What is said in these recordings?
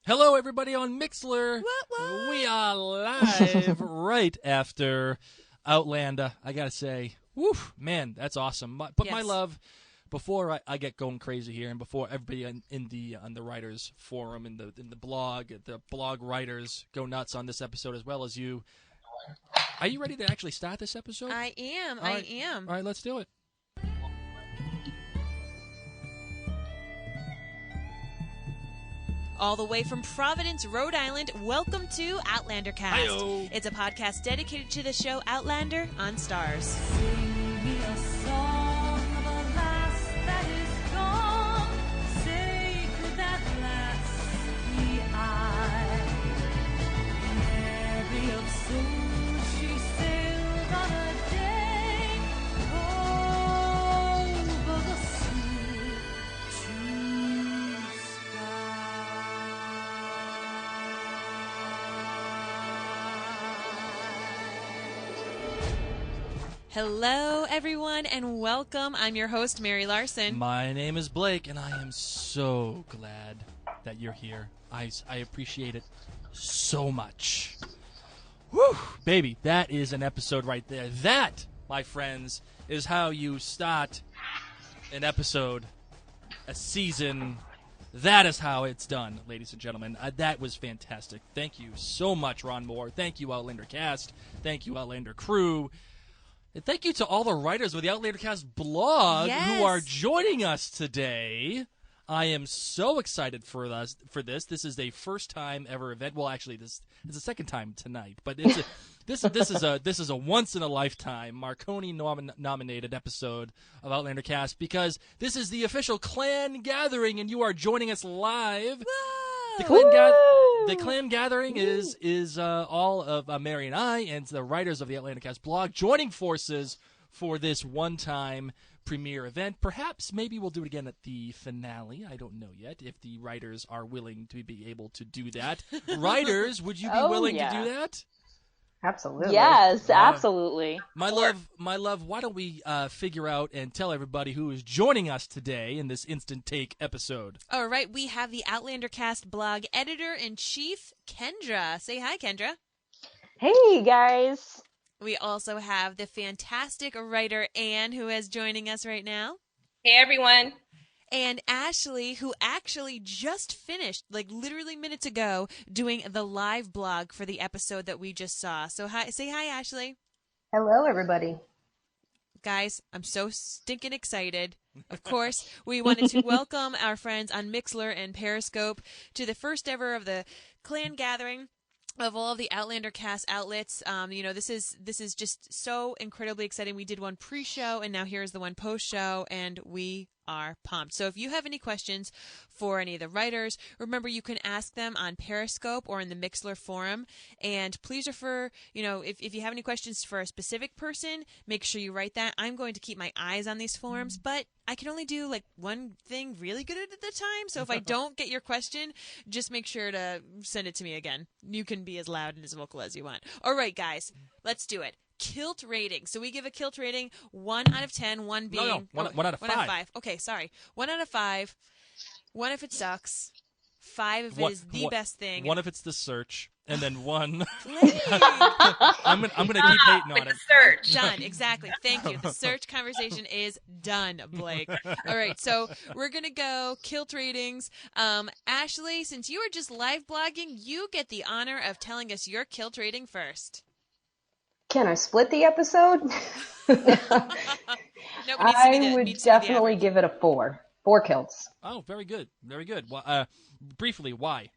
Hello, everybody on Mixler. What? We are live right after Outlander. I gotta say, woo, man, that's awesome. But my Yes. love, before I get going crazy here, and before everybody on the writers forum, in the blog writers go nuts on this episode as well as you. Are you ready to actually start this episode? I am. All right. I am. All right, let's do it. All the way from Providence, Rhode Island, welcome to Outlander Cast. Hi-yo. It's a podcast dedicated to the show Outlander on Stars. Sing me a song of a lass that is gone. Say, could that lass be I? Mary of soul, she sailed on a day over the sea to Hello, everyone, and welcome. I'm your host, Mary Larson. My name is Blake, and I am so glad that you're here. I appreciate it so much. Whew, baby, that is an episode right there. That, my friends, is how you start an episode, a season. That is how it's done, ladies and gentlemen. That was fantastic. Thank you so much, Ron Moore. Thank you, Outlander Cast. Thank you, Outlander Crew. And thank you to all the writers of the Outlander Cast blog who are joining us today. I am so excited for this. This is a first time ever event. Well, actually, this is the second time tonight, but this is a once in a lifetime Marconi nominated episode of Outlander Cast because this is the official clan gathering, and you are joining us live. The clan gathering is all of Mary and I and the writers of the Outlander Cast blog joining forces for this one-time premiere event. Perhaps maybe we'll do it again at the finale. I don't know yet if the writers are willing to be able to do that. Writers, would you be willing to do that? Absolutely. Yes, absolutely. My love, why don't we figure out and tell everybody who is joining us today in this Instant Take episode? All right, we have the Outlander Cast blog editor-in-chief, Kendra. Say hi, Kendra. Hey, guys. We also have the fantastic writer, Anne, who is joining us right now. Hey, everyone. And Ashley, who actually just finished, like literally minutes ago, doing the live blog for the episode that we just saw. So say hi, Ashley. Hello, everybody. Guys, I'm so stinking excited. Of course, we wanted to welcome our friends on Mixler and Periscope to the first ever of the clan gathering of all of the Outlander Cast outlets. This is just so incredibly exciting. We did one pre-show, and now here's the one post-show, and we are pumped. So if you have any questions for any of the writers, remember you can ask them on Periscope or in the Mixler forum. And please refer, if you have any questions for a specific person, make sure you write that. I'm going to keep my eyes on these forums, but I can only do like one thing really good at the time. So if I don't get your question, just make sure to send it to me again. You can be as loud and as vocal as you want. All right, guys, let's do it. Kilt rating. So we give a Kilt rating 1 out of 10, 1 being... No, 1 out of 5. 1 out of 5. Okay, sorry. 1 out of 5. 1 if it sucks. 5 if it is the best thing. 1 if it's the search. And then 1... Blake. I'm gonna keep hating on it. The search. Done. Exactly. Thank you. The search conversation is done, Blake. All right, so we're going to go Kilt ratings. Ashley, since you were just live blogging, you get the honor of telling us your Kilt rating first. Can I split the episode? I would definitely give it a 4. 4 kilts. Oh, very good. Very good. Well, briefly, why?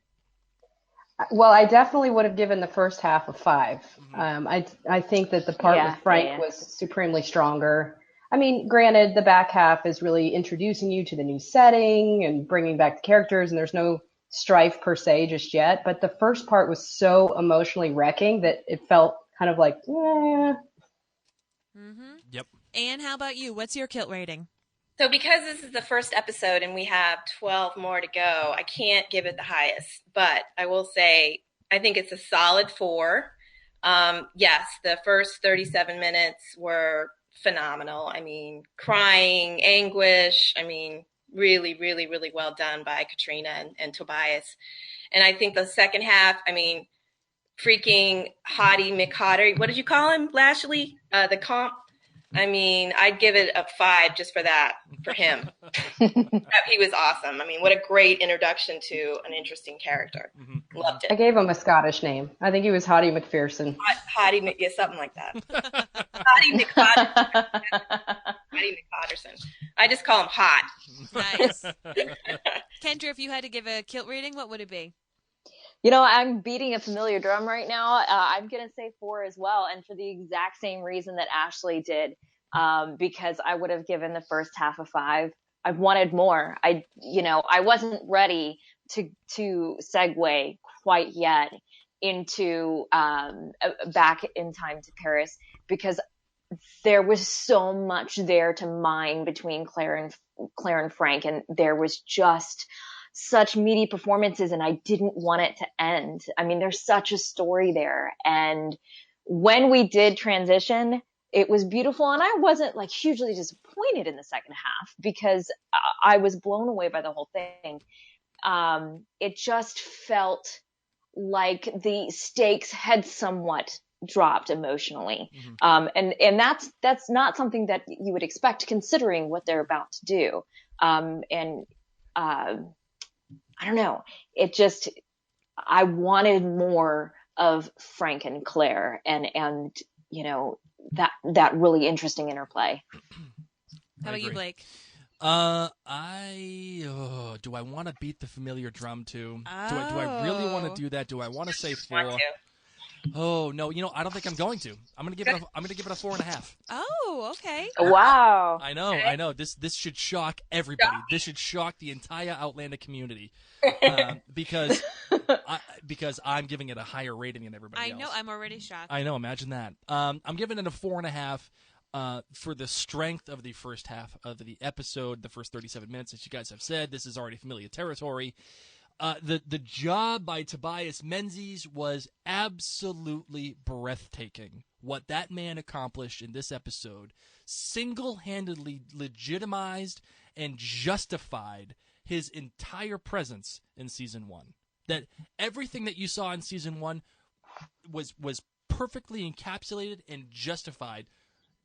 Well, I definitely would have given the first half a 5. I think that the part with Frank was supremely stronger. I mean, granted, the back half is really introducing you to the new setting and bringing back the characters, and there's no strife per se just yet. But the first part was so emotionally wrecking that it felt kind of like, Yep. Anne, how about you? What's your Kilt rating? So because this is the first episode and we have 12 more to go, I can't give it the highest. But I will say I think it's a solid 4. Yes, the first 37 minutes were phenomenal. I mean, crying, anguish. I mean, really, really, really well done by Katrina and Tobias. And I think the second half, I mean, freaking Hottie McHotter. What did you call him, Lashley? The comp. I mean, I'd give it a 5 just for that, for him. He was awesome. I mean, what a great introduction to an interesting character. Mm-hmm. Loved I it. gave him a Scottish name. I think he was Hottie McPherson. Hottie, yeah, something like that. Hottie McHotter. Hottie McHotterson. I just call him Hot. Nice. Kendra, if you had to give a Kilt rating, what would it be? You know, I'm beating a familiar drum right now. I'm going to say 4 as well. And for the exact same reason that Ashley did, because I would have given the first half a 5. I wanted more. I wasn't ready to segue quite yet into Back in Time to Paris, because there was so much there to mine between Claire and Frank. And there was just such meaty performances, and I didn't want it to end. I mean, there's such a story there. And when we did transition, it was beautiful. And I wasn't like hugely disappointed in the second half, because I was blown away by the whole thing. It just felt like the stakes had somewhat dropped emotionally. Mm-hmm. And that's not something that you would expect, considering what they're about to do. I don't know. I wanted more of Frank and Claire and that really interesting interplay. How about you, Blake? Do I want to beat the familiar drum too? Oh. Do I really want to do that? Do I want to say 4? Oh no, I don't think I'm going to. I'm gonna give it a 4.5. Oh, okay. Wow. I know. This should shock everybody. This should shock the entire Outlander community, because I'm giving it a higher rating than everybody else. I know. I'm already shocked. I know. Imagine that. I'm giving it a 4.5. For the strength of the first half of the episode, the first 37 minutes, as you guys have said, this is already familiar territory. The job by Tobias Menzies was absolutely breathtaking. What that man accomplished in this episode single-handedly legitimized and justified his entire presence in Season 1. That everything that you saw in Season 1 was perfectly encapsulated and justified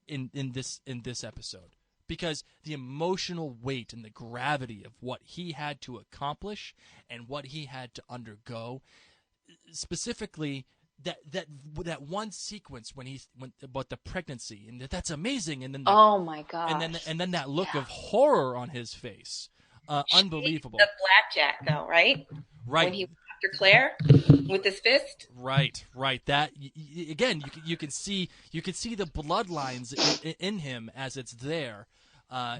in this episode. Because the emotional weight and the gravity of what he had to accomplish and what he had to undergo, specifically that one sequence when about the pregnancy, and that's amazing, and then oh my god, and then that look of horror on his face, unbelievable. The blackjack, though, right? Right. When he went after Claire with his fist. Right. That again, you can see the bloodlines in him as it's there.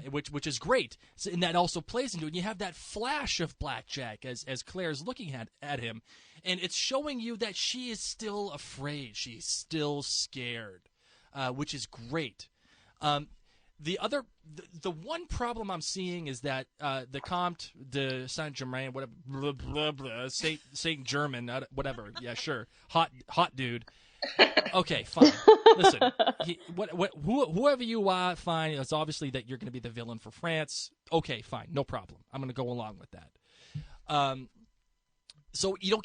Which is great, and that also plays into it. You have that flash of blackjack as Claire's looking at him, and it's showing you that she is still afraid, she's still scared, which is great. The one problem I'm seeing is that the Comte de Saint Germain, whatever, blah, blah, blah, Saint German, whatever, yeah, sure, hot dude. Okay, fine. Listen, whoever you are, fine. It's obviously that you're going to be the villain for France. Okay, fine, no problem. I'm going to go along with that. So you don't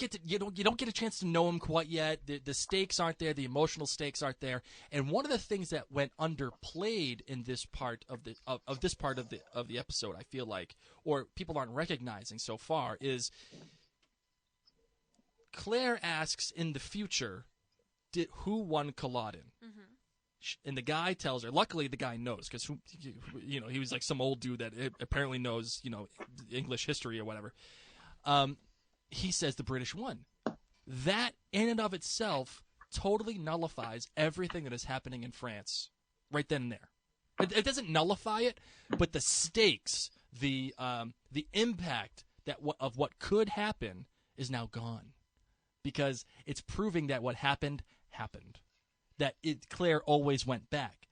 get a chance to know him quite yet. The stakes aren't there. The emotional stakes aren't there. And one of the things that went underplayed in this part of the episode, I feel like, or people aren't recognizing so far, is Claire asks in the future, who won Culloden? Mm-hmm. And the guy tells her. Luckily, the guy knows, because he was like some old dude that apparently knows English history or whatever. He says the British won. That in and of itself totally nullifies everything that is happening in France right then and there. It doesn't nullify it, but the stakes, the impact of what could happen is now gone, because it's proving that what happened. That Claire always went back.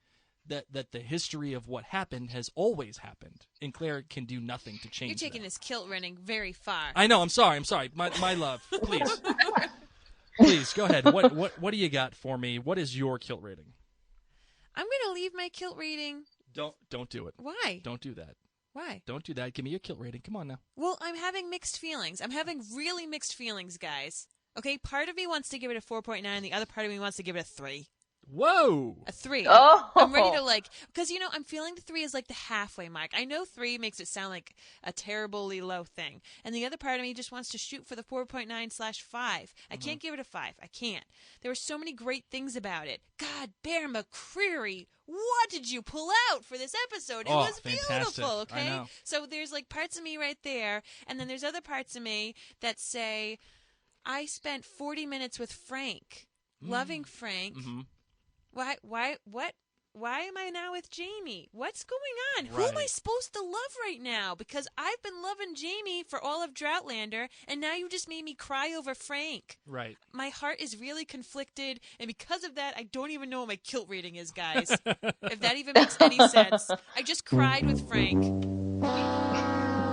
That the history of what happened has always happened, and Claire can do nothing to change. You're taking that. this Kilt Rating very far. I know. I'm sorry. My love, please go ahead. What do you got for me? What is your Kilt Rating? I'm going to leave my Kilt Rating. Don't do it. Why? Don't do that. Why? Don't do that. Give me your Kilt rating. Come on now. Well, I'm having mixed feelings. I'm having really mixed feelings, guys. Okay, part of me wants to give it a 4.9, the other part of me wants to give it a 3. Whoa! A 3. Oh. I'm ready to because I'm feeling the 3 is like the halfway mark. I know 3 makes it sound like a terribly low thing, and the other part of me just wants to shoot for the 4.9/5. I can't give it a 5. I can't. There were so many great things about it. God, Bear McCreary, what did you pull out for this episode? It was fantastic. beautiful. Okay, I know. so there's like parts of me right there, and then there's other parts of me that say, I spent 40 minutes with Frank, loving Frank. Mm-hmm. Why am I now with Jamie? What's going on? Who Right. am I supposed to love right now? Because I've been loving Jamie for all of Droughtlander, and now you just made me cry over Frank. Right. My heart is really conflicted, and because of that, I don't even know what my Kilt rating is, guys. If that even makes any sense. I just cried with Frank.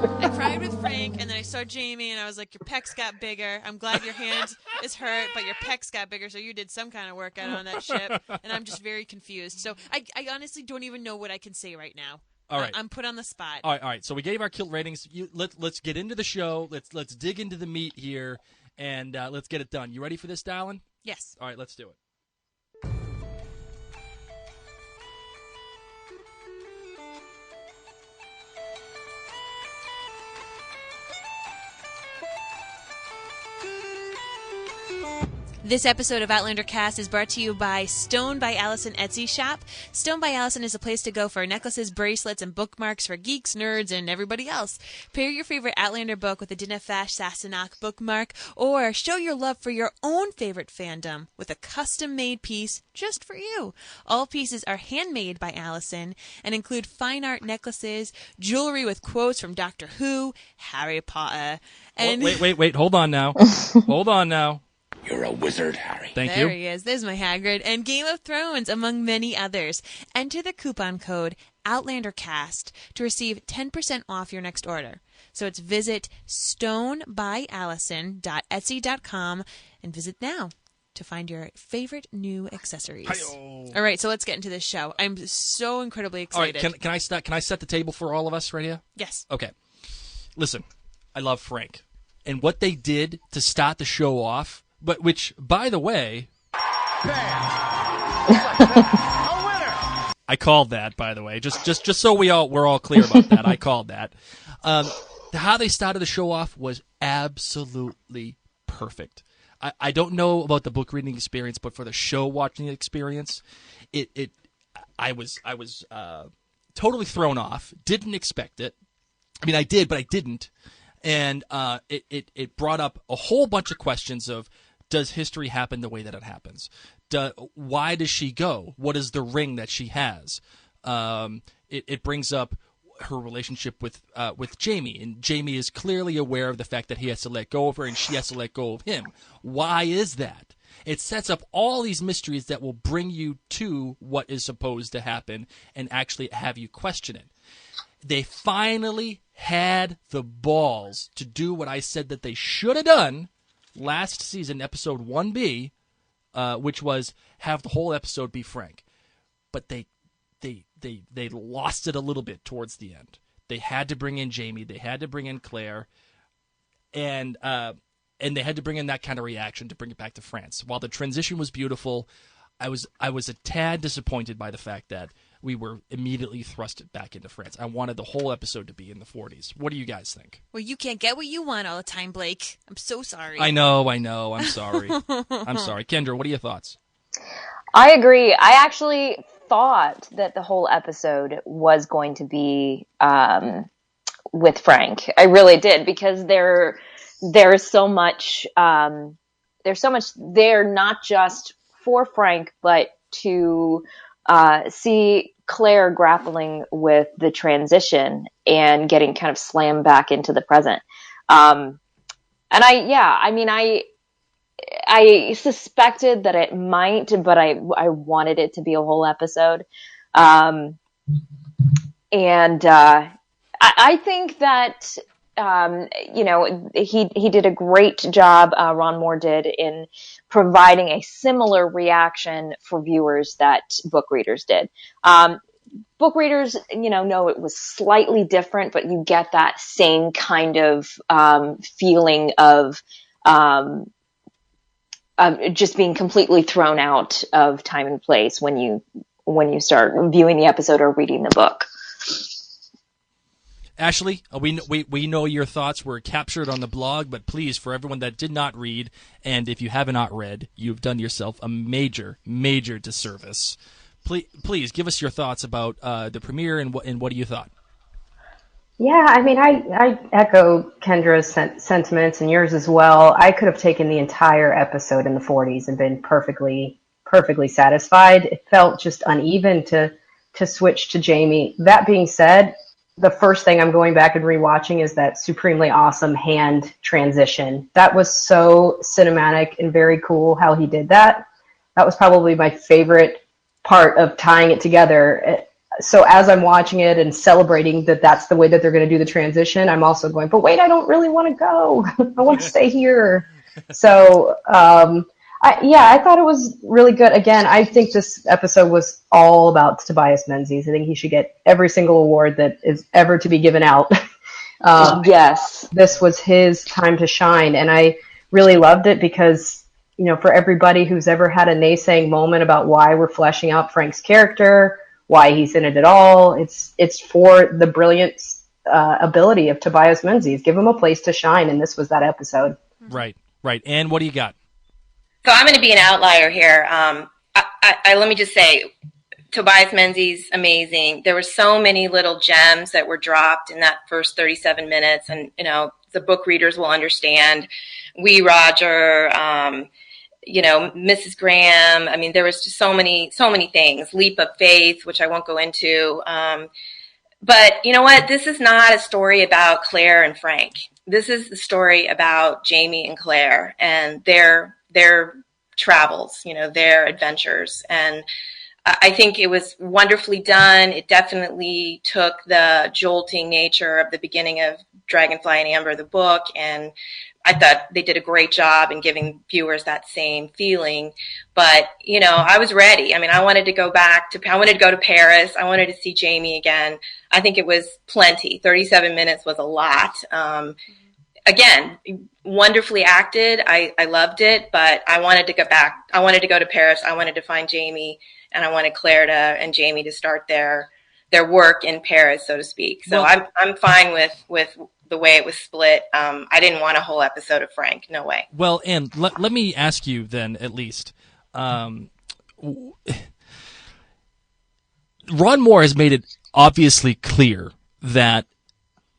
I cried with Frank, and then I saw Jamie, and I was like, your pecs got bigger. I'm glad your hand is hurt, but your pecs got bigger, so you did some kind of workout on that ship, and I'm just very confused. So I honestly don't even know what I can say right now. All right. I'm put on the spot. All right. So we gave our Kilt ratings. Let's get into the show. Let's dig into the meat here, and let's get it done. You ready for this, Dallin? Yes. All right, let's do it. This episode of Outlander Cast is brought to you by Stone by Allison Etsy shop. Stone by Allison is a place to go for necklaces, bracelets, and bookmarks for geeks, nerds, and everybody else. Pair your favorite Outlander book with a Dinnefash Sassenach bookmark, or show your love for your own favorite fandom with a custom-made piece just for you. All pieces are handmade by Allison and include fine art necklaces, jewelry with quotes from Doctor Who, Harry Potter, and... Wait. Hold on now. Hold on now. You're a wizard, Harry. Thank There you. he is. There's my Hagrid. And Game of Thrones, among many others. Enter the coupon code OutlanderCast to receive 10% off your next order. So it's visit stonebyallison.etsy.com and visit now to find your favorite new accessories. Hi-yo. All right, so let's get into this show. I'm so incredibly excited. All right, can I set the table for all of us right here? Yes. Okay. Listen, I love Frank. And what they did to start the show off, but which, by the way, I called that, by the way, just so we're all clear about that. I called that. How they started the show off was absolutely perfect. I don't know about the book reading experience, but for the show watching experience, I was totally thrown off. Didn't expect it. I mean, I did, but I didn't. And it brought up a whole bunch of questions of, does history happen the way that it happens? Why does she go? What is the ring that she has? It brings up her relationship with Jamie, and Jamie is clearly aware of the fact that he has to let go of her, and she has to let go of him. Why is that? It sets up all these mysteries that will bring you to what is supposed to happen and actually have you question it. They finally had the balls to do what I said that they should have done last season, episode 1B, which was have the whole episode be Frank. But they lost it a little bit towards the end. They had to bring in Jamie. They had to bring in Claire. And they had to bring in that kind of reaction to bring it back to France. While the transition was beautiful, I was a tad disappointed by the fact that we were immediately thrust back into France. I wanted the whole episode to be in the 40s. What do you guys think? Well, you can't get what you want all the time, Blake. I'm so sorry. I know. I'm sorry. I'm sorry. Kendra, what are your thoughts? I agree. I actually thought that the whole episode was going to be with Frank. I really did, because there's so much there, not just for Frank, but to see Claire grappling with the transition and getting kind of slammed back into the present. And I suspected that it might, but I wanted it to be a whole episode. I think that, he did a great job, Ron Moore did, in providing a similar reaction for viewers that book readers did. book readers, know it was slightly different, but you get that same kind of feeling of just being completely thrown out of time and place when you start viewing the episode or reading the book. Ashley, we know your thoughts were captured on the blog, but please, for everyone that did not read, and if you have not read, you've done yourself a major, major disservice. Please give us your thoughts about the premiere and what do you thought? Yeah, I mean, I echo Kendra's sentiments and yours as well. I could have taken the entire episode in the 40s and been perfectly satisfied. It felt just uneven to switch to Jamie. That being said, the first thing I'm going back and rewatching is that supremely awesome hand transition. That was so cinematic and very cool how he did that. That was probably my favorite part of tying it together. So as I'm watching it and celebrating that that's the way that they're going to do the transition, I'm also going, but wait, I don't really want to go. I want to stay here. So, I thought it was really good. Again, I think this episode was all about Tobias Menzies. I think he should get every single award that is ever to be given out. Yes. This was his time to shine. And I really loved it because, for everybody who's ever had a naysaying moment about why we're fleshing out Frank's character, why he's in it at all, it's for the brilliant ability of Tobias Menzies. Give him a place to shine, and this was that episode. Right. And what do you got? So I'm going to be an outlier here. Let me just say, Tobias Menzies, amazing. There were so many little gems that were dropped in that first 37 minutes, and the book readers will understand. Roger, Mrs. Graham. I mean, there was just so many things. Leap of faith, which I won't go into. But you know what? This is not a story about Claire and Frank. This is the story about Jamie and Claire and their travels, their adventures. And I think it was wonderfully done. It definitely took the jolting nature of the beginning of Dragonfly and Amber, the book, and I thought they did a great job in giving viewers that same feeling. But, I was ready. I mean, I wanted to go to Paris. I wanted to see Jamie again. I think it was plenty. 37 minutes was a lot. Again, wonderfully acted. I loved it, but I wanted to go back. I wanted to go to Paris. I wanted to find Jamie, and I wanted Claire and Jamie to start their work in Paris, so to speak. So I'm fine with the way it was split. I didn't want a whole episode of Frank. No way. Well, and let me ask you then, at least. Ron Moore has made it obviously clear that,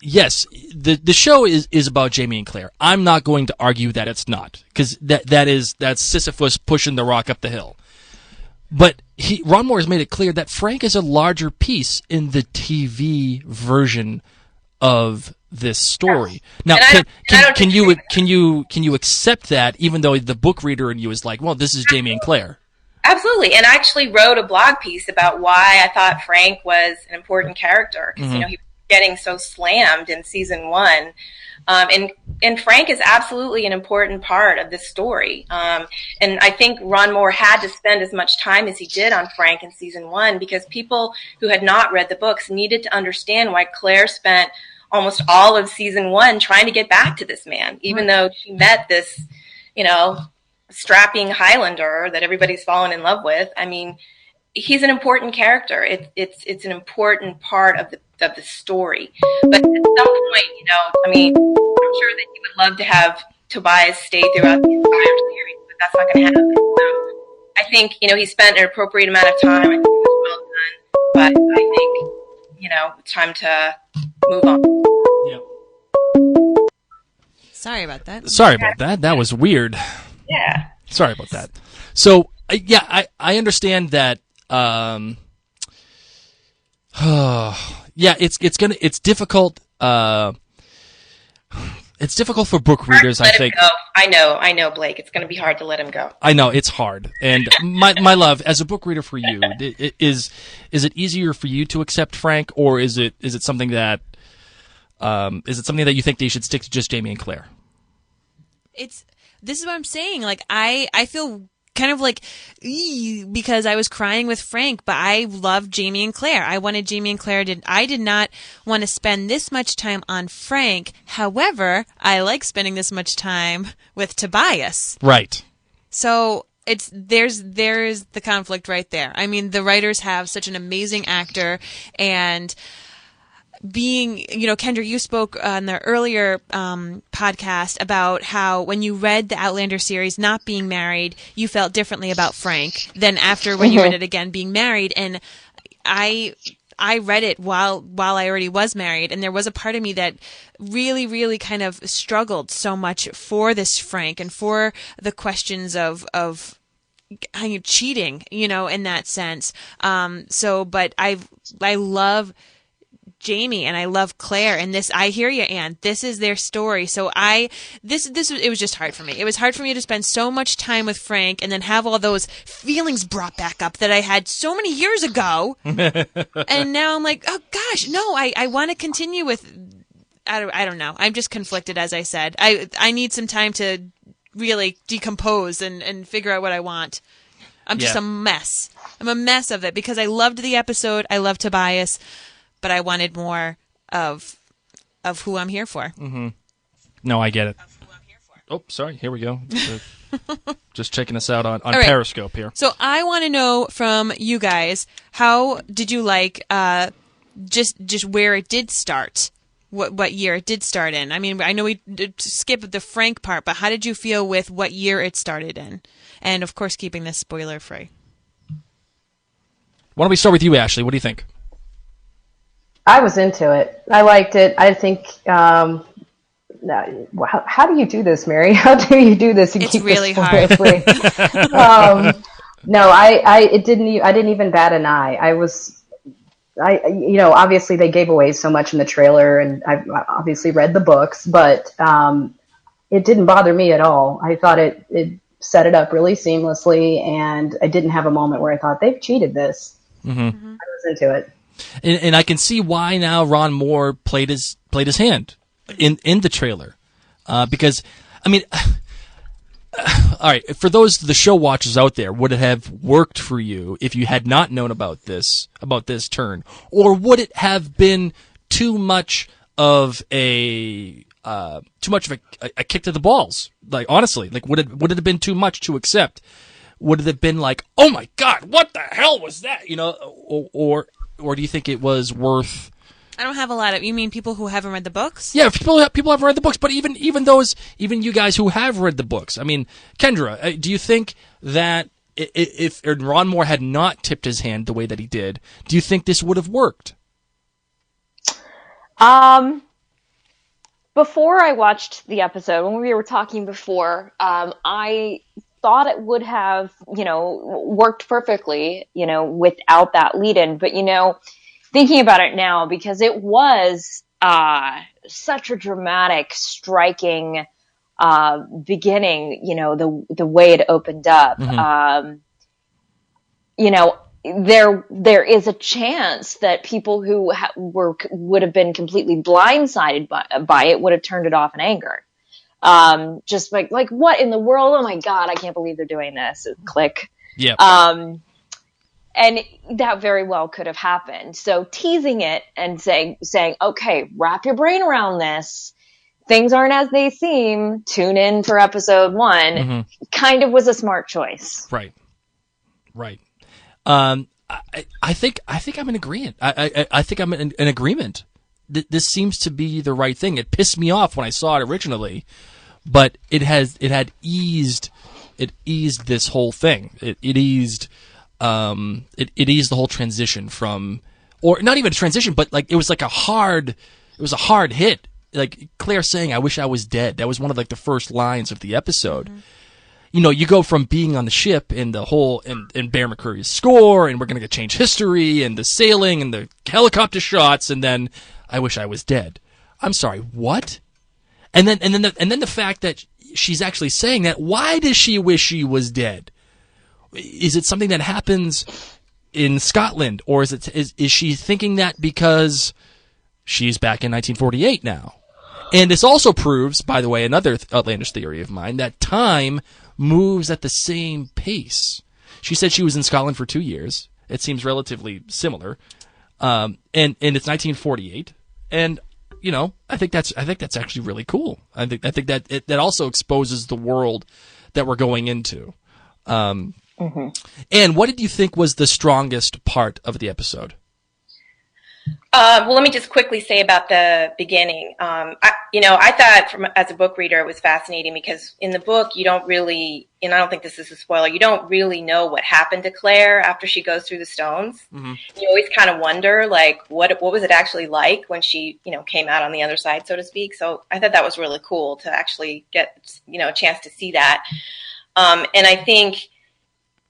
yes, the show is about Jamie and Claire. I'm not going to argue that it's not, because that's Sisyphus pushing the rock up the hill. But Ron Moore has made it clear that Frank is a larger piece in the TV version of this story. Now, can you accept that, even though the book reader in you is like, well, this is Jamie and Claire? Absolutely. And I actually wrote a blog piece about why I thought Frank was an important character, because he was getting so slammed in season 1. And Frank is absolutely an important part of this story. And I think Ron Moore had to spend as much time as he did on Frank in season 1, because people who had not read the books needed to understand why Claire spent almost all of season 1 trying to get back to this man, even though she met this, strapping Highlander that everybody's fallen in love with. I mean, he's an important character. It's an important part of the story. But at some point, I'm sure that he would love to have Tobias stay throughout the entire series, but that's not going to happen. So I think, he spent an appropriate amount of time. I think it was well done, but I think, it's time to move on. Yeah. Sorry about that. That was weird. Yeah. Sorry about that. So, I understand that. It's difficult. It's difficult for book readers, I think. I know, Blake. It's going to be hard to let him go. I know, it's hard. And my love, as a book reader for you, is it easier for you to accept Frank, or is it something that you think they should stick to just Jamie and Claire? This is what I'm saying. Like, I feel kind of like, because I was crying with Frank, but I loved Jamie and Claire. I wanted Jamie and Claire. I did not want to spend this much time on Frank. However, I like spending this much time with Tobias. Right. So there's the conflict right there. I mean, the writers have such an amazing actor, and being, Kendra, you spoke on the earlier podcast about how when you read the Outlander series, not being married, you felt differently about Frank than after when you read it again, being married. And I read it while I already was married, and there was a part of me that really, really kind of struggled so much for this Frank and for the questions of cheating, in that sense. But I love Jamie and I love Claire, and this, I hear you, Anne. This is their story. So it was just hard for me. It was hard for me to spend so much time with Frank and then have all those feelings brought back up that I had so many years ago. And now I'm like, oh gosh, no, I want to continue with, I don't know. I'm just conflicted, as I said. I need some time to really decompose and figure out what I want. I'm just a mess. I'm a mess of it because I loved the episode. I love Tobias, but I wanted more of who I'm here for. Mm-hmm. No, I get it. Oh, sorry. Here we go. Just checking us out on right. Periscope here. So I want to know from you guys, how did you like just where it did start? What year it did start in? I mean, I know we skipped the Frank part, but how did you feel with what year it started in? And, of course, keeping this spoiler-free. Why don't we start with you, Ashley? What do you think? I was into it. I liked it. I think, how do you do this, Mary? How do you do this? It's really hard. No, I didn't even bat an eye. Obviously they gave away so much in the trailer, and I've obviously read the books, but it didn't bother me at all. I thought it set it up really seamlessly, and I didn't have a moment where I thought they've cheated this. Mm-hmm. I was into it. And I can see why now Ron Moore played his hand in the trailer, because I mean, all right, for those the show watchers out there, would it have worked for you if you had not known about this turn, or would it have been too much of a kick to the balls? Like, honestly, like would it have been too much to accept? Would it have been like, oh my God, what the hell was that? Or do you think it was worth? I don't have a lot of. You mean people who haven't read the books? Yeah, people haven't read the books, but even you guys who have read the books. I mean, Kendra, do you think that if Ron Moore had not tipped his hand the way that he did, do you think this would have worked? Before I watched the episode, when we were talking before, I thought it would have, worked perfectly, without that lead-in. But, thinking about it now, because it was such a dramatic, striking beginning, the way it opened up. Mm-hmm. There is a chance that people who would have been completely blindsided by it would have turned it off in anger. Just like what in the world? Oh my God, I can't believe they're doing this. Click. Yeah. And that very well could have happened. So teasing it and saying, okay, wrap your brain around this. Things aren't as they seem. Tune in for episode 1. Mm-hmm. Kind of was a smart choice. Right. I think I'm in agreement. I think I'm in agreement. This seems to be the right thing. It pissed me off when I saw it originally, but it had eased this whole thing. It eased the whole transition from, or not even a transition, but like it was a hard hit. Like Claire saying, "I wish I was dead." That was one of the first lines of the episode. Mm-hmm. You go from being on the ship and the whole and Bear McCreary's score, and we're gonna change history and the sailing and the helicopter shots, and then I wish I was dead. I'm sorry, what? And then the fact that she's actually saying that. Why does she wish she was dead? Is it something that happens in Scotland, or is she thinking that because she's back in 1948 now? And this also proves, by the way, another outlandish theory of mine, that time moves at the same pace. She said she was in Scotland for 2 years. It seems relatively similar. And it's 1948. And, I think that's actually really cool. I think that that also exposes the world that we're going into. And what did you think was the strongest part of the episode? Well, let me just quickly say about the beginning. I thought as a book reader, it was fascinating because in the book, you don't really, and I don't think this is a spoiler, you don't really know what happened to Claire after she goes through the stones. Mm-hmm. You always kind of wonder, like, what was it actually like when she, came out on the other side, so to speak. So I thought that was really cool to actually get, a chance to see that. And I think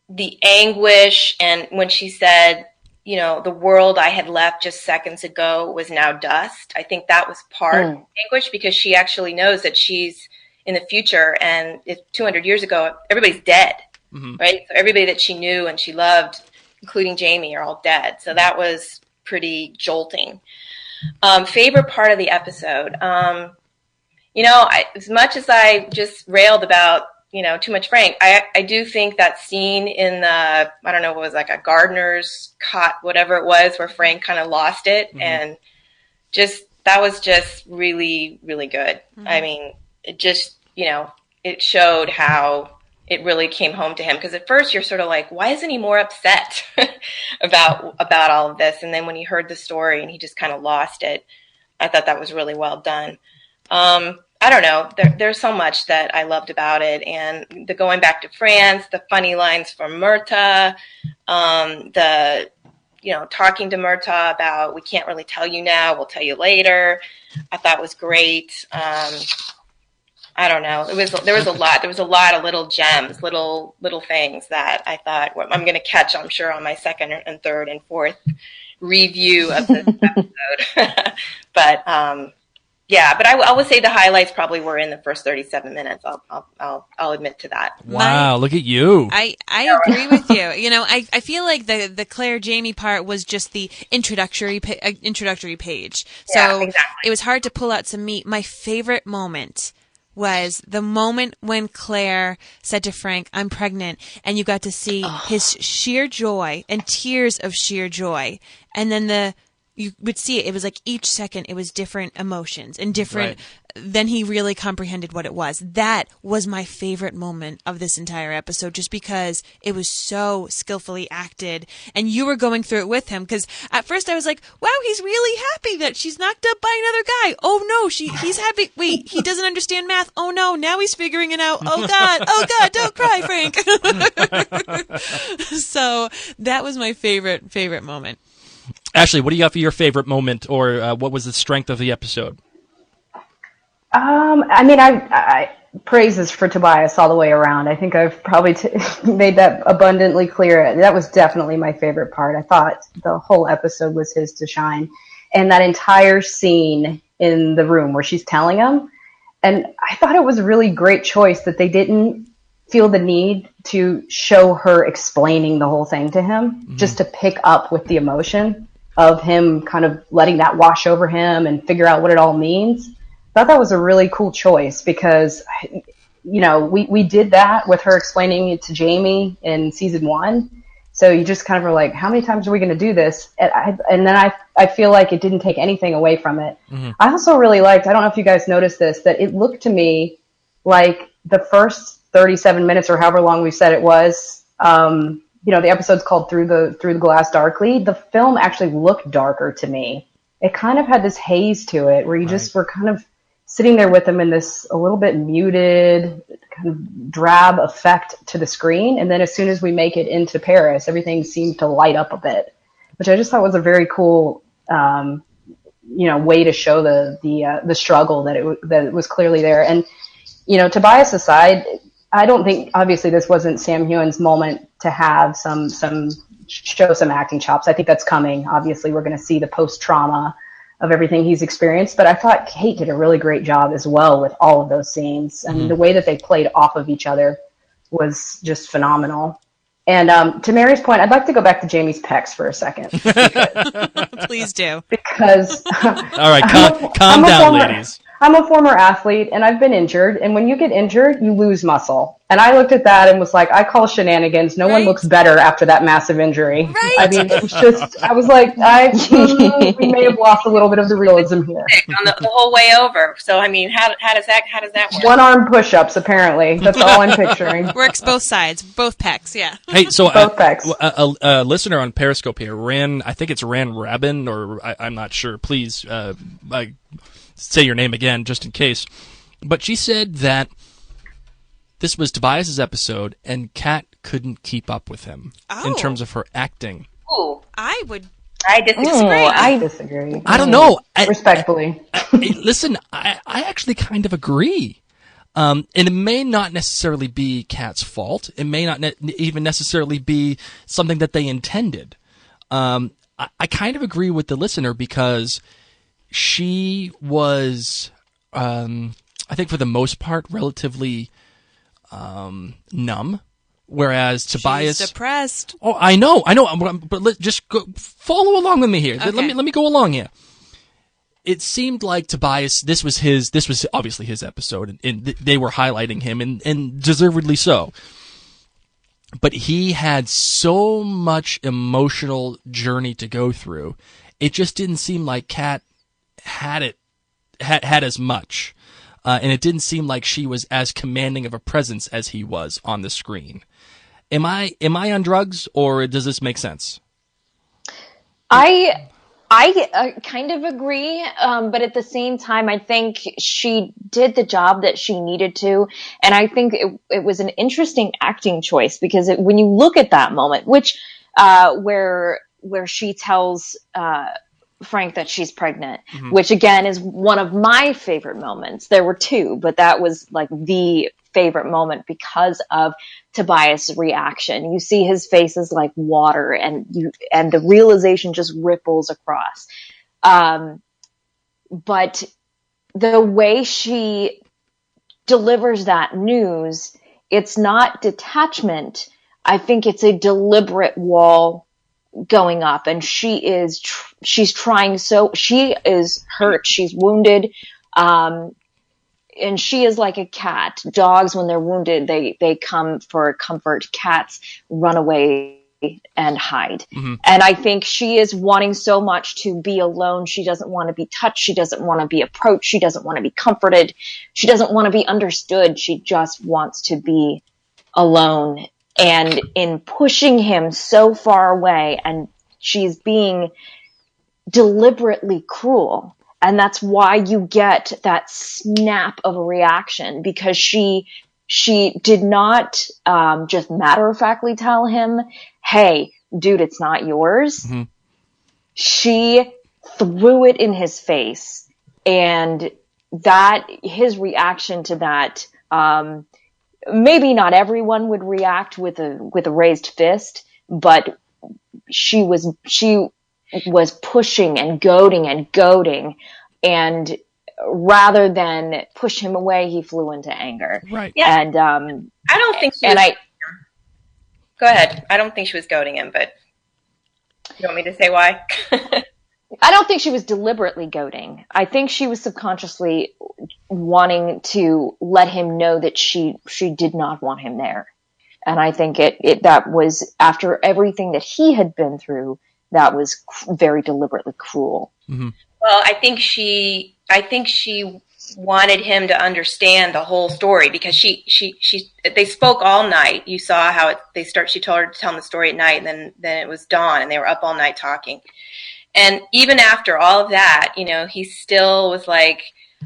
the anguish, and when she said, the world I had left just seconds ago was now dust. I think that was part of anguish because she actually knows that she's in the future, and if 200 years ago, everybody's dead, right? So everybody that she knew and she loved, including Jamie, are all dead. So that was pretty jolting. Favorite part of the episode, as much as I just railed about too much Frank, I do think that scene in the, I don't know, what was like a gardener's cot, whatever it was, where Frank kind of lost it. And that was just really, really good. I mean, it just, it showed how it really came home to him. Because at first you're sort of like, why isn't he more upset about all of this? And then when he heard the story and he just kind of lost it, I thought that was really well done. I don't know. There's so much that I loved about it, and the going back to France, the funny lines from Myrta, the talking to Myrta about we can't really tell you now, we'll tell you later. I thought was great. I don't know. There was a lot. There was a lot of little gems, little things that I thought I'm going to catch, I'm sure, on my second and third and fourth review of this episode. But I would say the highlights probably were in the first 37 minutes. I'll admit to that. Wow, look at you. I agree with you. I feel like the Claire Jamie part was just the introductory page. So yeah, exactly. It was hard to pull out some meat. My favorite moment was the moment when Claire said to Frank, "I'm pregnant," and you got to see his sheer joy and tears of sheer joy. And then you would see it. It was like each second it was different emotions and different. Right. Then he really comprehended what it was. That was my favorite moment of this entire episode, just because it was so skillfully acted, and you were going through it with him. Because at first I was like, "Wow, he's really happy that she's knocked up by another guy. Oh no, he's happy. Wait, he doesn't understand math. Oh no, now he's figuring it out. Oh God, don't cry, Frank." So that was my favorite moment. Ashley, what do you got for your favorite moment, or what was the strength of the episode? I praises for Tobias all the way around. I think I've probably made that abundantly clear. That was definitely my favorite part. I thought the whole episode was his to shine. And that entire scene in the room where she's telling him, and I thought it was a really great choice that they didn't feel the need to show her explaining the whole thing to him, just to pick up with the emotion of him kind of letting that wash over him and figure out what it all means. I thought that was a really cool choice because, we did that with her explaining it to Jamie in season 1. So you just kind of were like, how many times are we going to do this? And then I feel like it didn't take anything away from it. Mm-hmm. I also really liked, I don't know if you guys noticed this, that it looked to me like the first 37 minutes or however long we said it was, the episode's called Through the Glass Darkly. The film actually looked darker to me. It kind of had this haze to it where you just were kind of sitting there with them in this a little bit muted, kind of drab effect to the screen. And then as soon as we make it into Paris, everything seemed to light up a bit, which I just thought was a very cool, way to show the struggle that it was clearly there. And, Tobias aside, I don't think, obviously this wasn't Sam Heughan's moment to have show some acting chops. I think that's coming. Obviously we're going to see the post-trauma of everything he's experienced, but I thought Kate did a really great job as well with all of those scenes. I mean, the way that they played off of each other was just phenomenal. And to Mary's point, I'd like to go back to Jamie's pecs for a second. Please do. Because all right, calm down, ladies. I'm a former athlete and I've been injured. And when you get injured, you lose muscle. And I looked at that and was like, I call shenanigans. No one looks better after that massive injury. Right. I mean, it was just, I was like, we may have lost a little bit of the realism here. On the whole way over. So, I mean, how does that work? One-arm push-ups, apparently. That's all I'm picturing. Works both sides, both pecs, yeah. Hey, so Both pecs. a listener on Periscope here, I think it's Ran Rabin, or I'm not sure. Please say your name again, just in case. But she said that this was Tobias's episode, and Kat couldn't keep up with him in terms of her acting. Ooh. I disagree. I disagree. I don't know. Respectfully. Listen, I actually kind of agree. And it may not necessarily be Kat's fault. It may not even necessarily be something that they intended. I kind of agree with the listener because she was, I think for the most part, relatively numb. Whereas Tobias, she's depressed. Oh, I know, but just follow along with me here. Okay. Let me go along here. It seemed like Tobias, this was obviously his episode, and they were highlighting him, and deservedly so. But he had so much emotional journey to go through. It just didn't seem like Kat had as much. And it didn't seem like she was as commanding of a presence as he was on the screen. Am I on drugs, or does this make sense? I kind of agree, but at the same time, I think she did the job that she needed to, and I think it was an interesting acting choice because when you look at that moment, which where she tells Frank that she's pregnant, which again is one of my favorite moments. There were two, but that was like the favorite moment because of Tobias' reaction. You see his face is like water, and the realization just ripples across. But the way she delivers that news, it's not detachment. I think it's a deliberate wall going up, and she is trying she is hurt, she's wounded, and she is like a cat. Dogs, when they're wounded, they come for comfort. Cats run away and hide. And I think she is wanting so much to be alone. She doesn't want to be touched. She doesn't want to be approached. She doesn't want to be comforted. She doesn't want to be understood. She just wants to be alone. And in pushing him so far away, and she's being deliberately cruel. And that's why you get that snap of a reaction, because she did not just matter-of-factly tell him, hey, dude, it's not yours. She threw it in his face. And his reaction to that, maybe not everyone would react with a raised fist, but she was pushing and goading, and rather than push him away, he flew into anger. Right. Yeah. And I don't think she was, go ahead. I don't think she was goading him, but you want me to say why? I don't think she was deliberately goading. I think she was subconsciously wanting to let him know that she did not want him there. And I think that was, after everything that he had been through, that was very deliberately cruel. Well, I think she wanted him to understand the whole story, because they spoke all night. You saw how she told her to tell him the story at night, and then it was dawn, and they were up all night talking. And even after all of that, he still was like,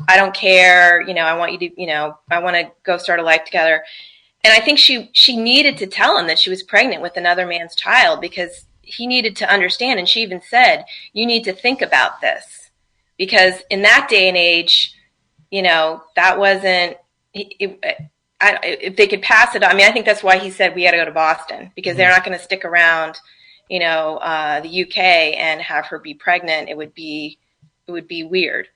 I don't care, I want you to, I want to go start a life together. And I think she needed to tell him that she was pregnant with another man's child, because he needed to understand. And she even said, you need to think about this, because in that day and age, that wasn't, if they could pass it on. I mean, I think that's why he said we got to go to Boston, because they're not going to stick around, the UK and have her be pregnant. It would be weird.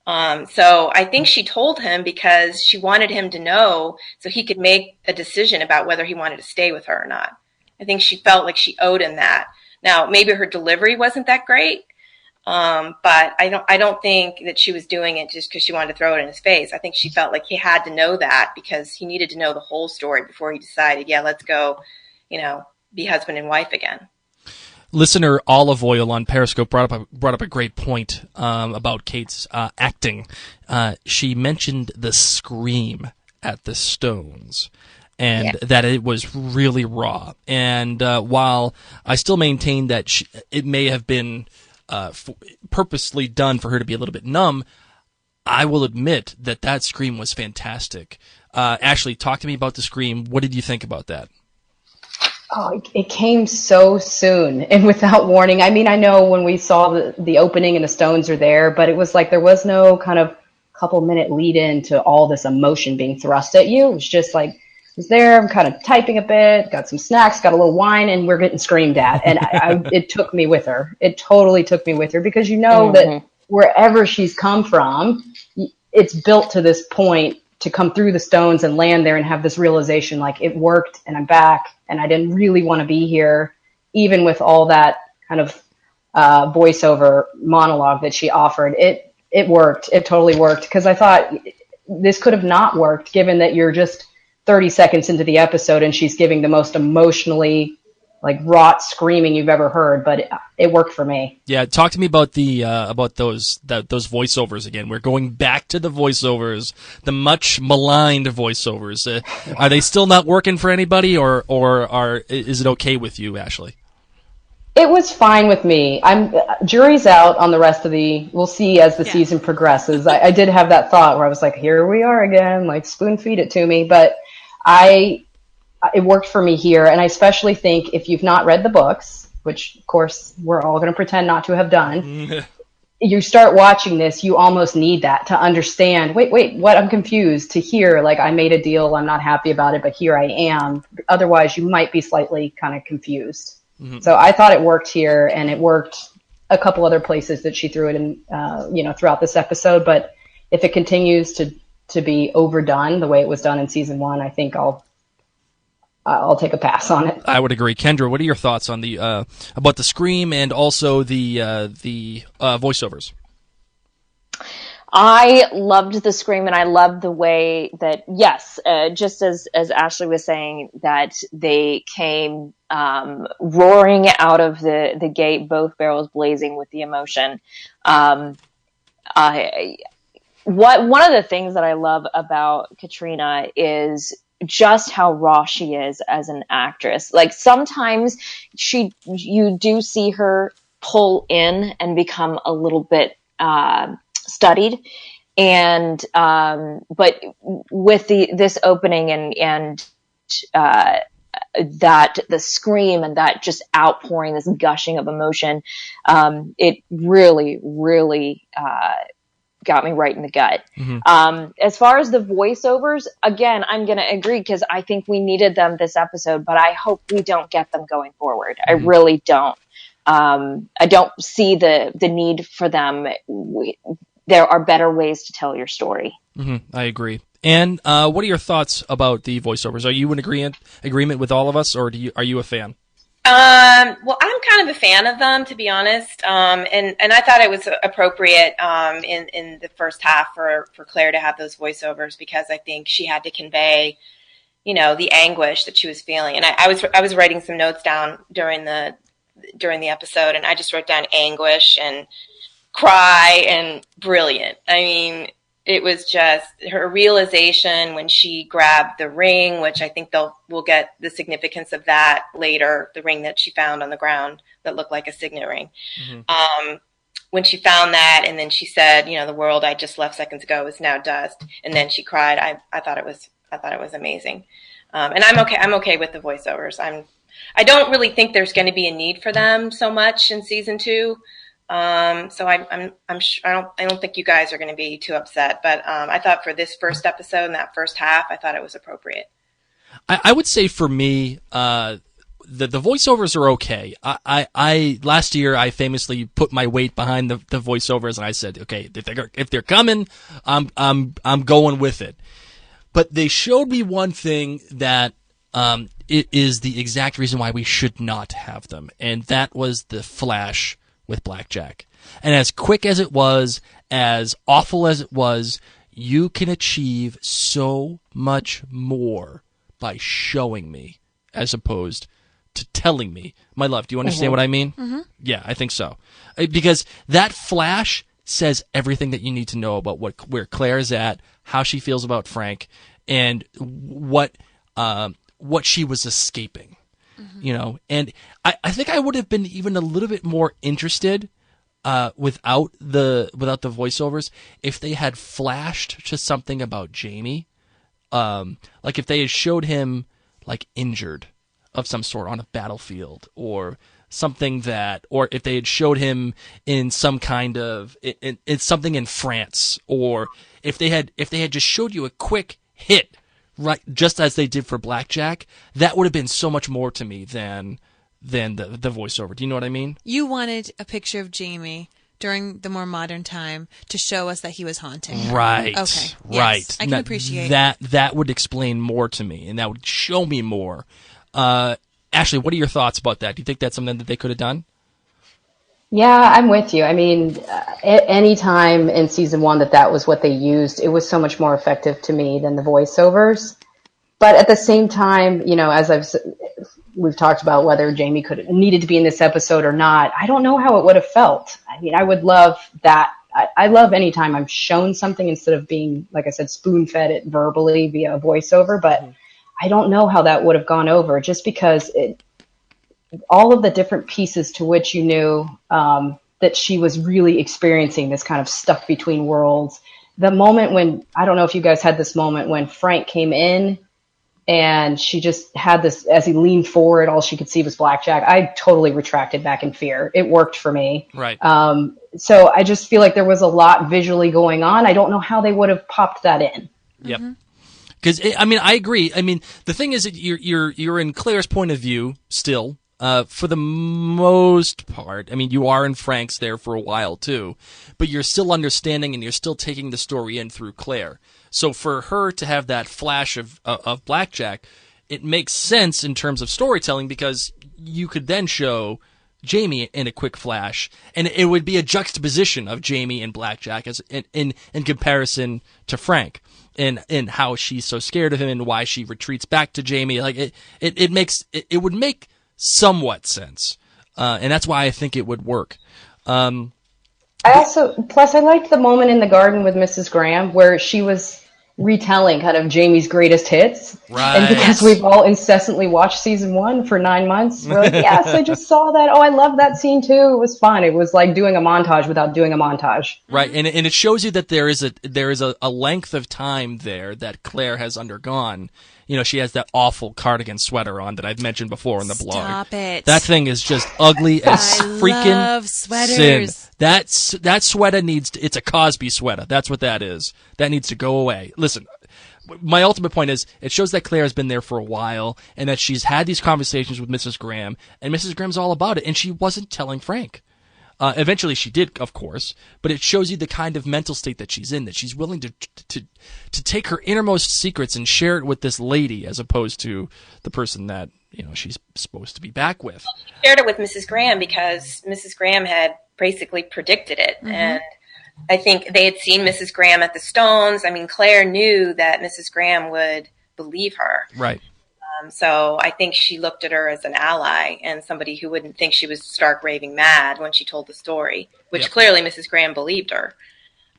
So I think she told him because she wanted him to know, so he could make a decision about whether he wanted to stay with her or not. I think she felt like she owed him that. Now, maybe her delivery wasn't that great, But I don't think that she was doing it just because she wanted to throw it in his face. I think she felt like he had to know that because he needed to know the whole story before he decided, yeah, let's go, be husband and wife again. Listener Olive Oil on Periscope brought up a great point about Kate's acting. She mentioned the scream at the Stones, and that it was really raw. And while I still maintain that it may have been purposely done for her to be a little bit numb, I will admit that scream was fantastic. Ashley, talk to me about the scream. What did you think about that? Oh, it came so soon and without warning. I mean, I know when we saw the opening and the Stones are there, but it was like there was no kind of couple-minute lead-in to all this emotion being thrust at you. It was just like, I was there, I'm kind of typing a bit, got some snacks, got a little wine, and we're getting screamed at. And it took me with her. It totally took me with her because that wherever she's come from, it's built to this point to come through the Stones and land there and have this realization, like, it worked and I'm back and I didn't really want to be here, even with all that kind of voiceover monologue that she offered. It worked. It totally worked because I thought this could have not worked given that you're just 30 seconds into the episode and she's giving the most emotionally wrought screaming you've ever heard, but it worked for me. Yeah, talk to me about those voiceovers again. We're going back to the voiceovers, the much maligned voiceovers. Are they still not working for anybody, or is it okay with you, Ashley? It was fine with me. Jury's out on the rest of we'll see as the season progresses. I did have that thought where I was like, here we are again, spoon feed it to me, but it worked for me here, and I especially think if you've not read the books, which of course we're all going to pretend not to have done, you start watching this, you almost need that to understand, wait, what, I'm confused, to hear, I made a deal, I'm not happy about it, but here I am. Otherwise, you might be slightly kind of confused. Mm-hmm. So I thought it worked here, and it worked a couple other places that she threw it in, throughout this episode, but if it continues to be overdone the way it was done in season 1, I think I'll take a pass on it. I would agree. Kendra, what are your thoughts on the about the scream and also the voiceovers? I loved the scream, and I loved the way that, just as Ashley was saying, that they came roaring out of the gate, both barrels blazing with the emotion. One of the things that I love about Katrina is just how raw she is as an actress. Sometimes you do see her pull in and become a little bit studied, and but with this opening and that the scream and that just outpouring, this gushing of emotion, it really got me right in the gut. Mm-hmm. As far as the voiceovers, again, I'm going to agree because I think we needed them this episode, but I hope we don't get them going forward. Mm-hmm. I really don't. I don't see the need for them. There are better ways to tell your story. Mm-hmm. I agree. And what are your thoughts about the voiceovers? Are you in agreement with all of us, or are you a fan? Well, I'm kind of a fan of them, to be honest. And I thought it was appropriate, in the first half for Claire to have those voiceovers because I think she had to convey, the anguish that she was feeling. And I was writing some notes down during the episode, and I just wrote down anguish and cry and brilliant. I mean, it was just her realization when she grabbed the ring, which I think we'll get the significance of that later, the ring that she found on the ground that looked like a signet ring. Mm-hmm. When she found that, and then she said, the world I just left seconds ago is now dust. And then she cried. I thought it was amazing. And I'm okay with the voiceovers. I don't really think there's going to be a need for them so much in season 2. So I don't think you guys are going to be too upset, but I thought for this first episode and that first half, I thought it was appropriate. I would say for me, the voiceovers are okay. I last year I famously put my weight behind the voiceovers, and I said, okay, if they're coming, I'm going with it. But they showed me one thing that it is the exact reason why we should not have them, and that was the Flash with Blackjack. And as quick as it was, as awful as it was, you can achieve so much more by showing me as opposed to telling me. My love, do you understand what I mean? Mm-hmm. Yeah, I think so. Because that flash says everything that you need to know about where Claire's at, how she feels about Frank, and what she was escaping. Mm-hmm. And I think I would have been even a little bit more interested without the voiceovers if they had flashed to something about Jamie, like if they had showed him like injured of some sort on a battlefield or something or if they had showed him in some kind of in something in France, or if they had just showed you a quick hit, right, just as they did for Blackjack, that would have been so much more to me than the voiceover. Do you know what I mean? You wanted a picture of Jamie during the more modern time to show us that he was haunting. Right. Okay. Right. Yes, I can appreciate that. That would explain more to me, and that would show me more. Ashley, what are your thoughts about that? Do you think that's something that they could have done? Yeah, I'm with you. I mean, any time in season 1 that was what they used, it was so much more effective to me than the voiceovers. But at the same time, as we've talked about whether Jamie needed to be in this episode or not, I don't know how it would have felt. I mean, I would love that. I love any time I'm shown something instead of being, like I said, spoon-fed it verbally via a voiceover, but I don't know how that would have gone over, just because all of the different pieces to which you knew that she was really experiencing this kind of stuck between worlds. The moment when, I don't know if you guys had this moment when Frank came in and she just had this, as he leaned forward, all she could see was Blackjack. I totally retracted back in fear. It worked for me. Right. So I just feel like there was a lot visually going on. I don't know how they would have popped that in. Yep. Because I agree. I mean, the thing is that you're in Claire's point of view still, for the most part. I mean, you are in Frank's there for a while too, but you're still understanding and you're still taking the story in through Claire. So for her to have that flash of Blackjack, it makes sense in terms of storytelling, because you could then show Jamie in a quick flash, and it would be a juxtaposition of Jamie and Blackjack as in comparison to Frank, and how she's so scared of him and why she retreats back to Jamie. Like it would make somewhat sense, and that's why I think it would work. I liked the moment in the garden with Mrs. Graham where she was retelling kind of Jamie's greatest hits. Right. And because we've all incessantly watched season 1 for 9 months, we're like, yes, I just saw that. Oh, I love that scene too. It was fun. It was like doing a montage without doing a montage. Right. And it shows you that there is a length of time there that Claire has undergone. She has that awful cardigan sweater on that I've mentioned before in the blog. Stop it. That thing is just ugly as freaking love sweaters. sin. That sweater it's a Cosby sweater. That's what that is. That needs to go away. Listen, my ultimate point is it shows that Claire has been there for a while and that she's had these conversations with Mrs. Graham, and Mrs. Graham's all about it, and she wasn't telling Frank. Eventually she did, of course, but it shows you the kind of mental state that she's in, that she's willing to take her innermost secrets and share it with this lady as opposed to the person that, she's supposed to be back with. She shared it with Mrs. Graham because Mrs. Graham had basically predicted it. Mm-hmm. And I think they had seen Mrs. Graham at the Stones. I mean, Claire knew that Mrs. Graham would believe her. Right. So I think she looked at her as an ally and somebody who wouldn't think she was stark raving mad when she told the story, which clearly Mrs. Graham believed her.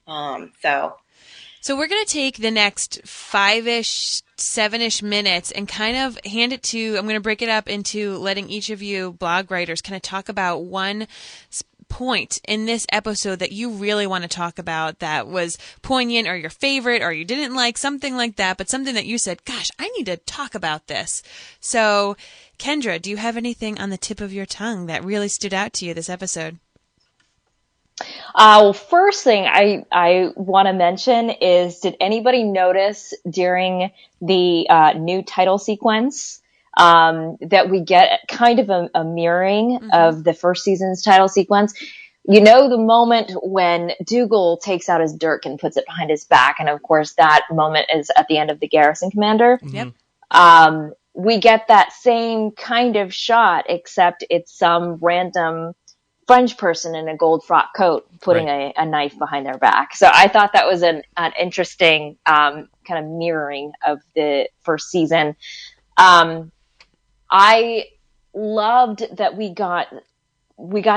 So we're going to take the next 5-ish, 7-ish minutes and kind of hand it to, I'm going to break it up into letting each of you blog writers kind of talk about one point in this episode that you really want to talk about that was poignant or your favorite or you didn't like, something like that, but something that you said, gosh, I need to talk about this. So, Kendra, do you have anything on the tip of your tongue that really stood out to you this episode? Well, first thing I want to mention is, did anybody notice during the new title sequence that we get kind of a mirroring of the first season's title sequence? The moment when Dougal takes out his dirk and puts it behind his back, and of course that moment is at the end of the Garrison Commander. Yep. We get that same kind of shot, except it's some random French person in a gold frock coat putting a knife behind their back. So I thought that was an interesting kind of mirroring of the first season. I loved that we got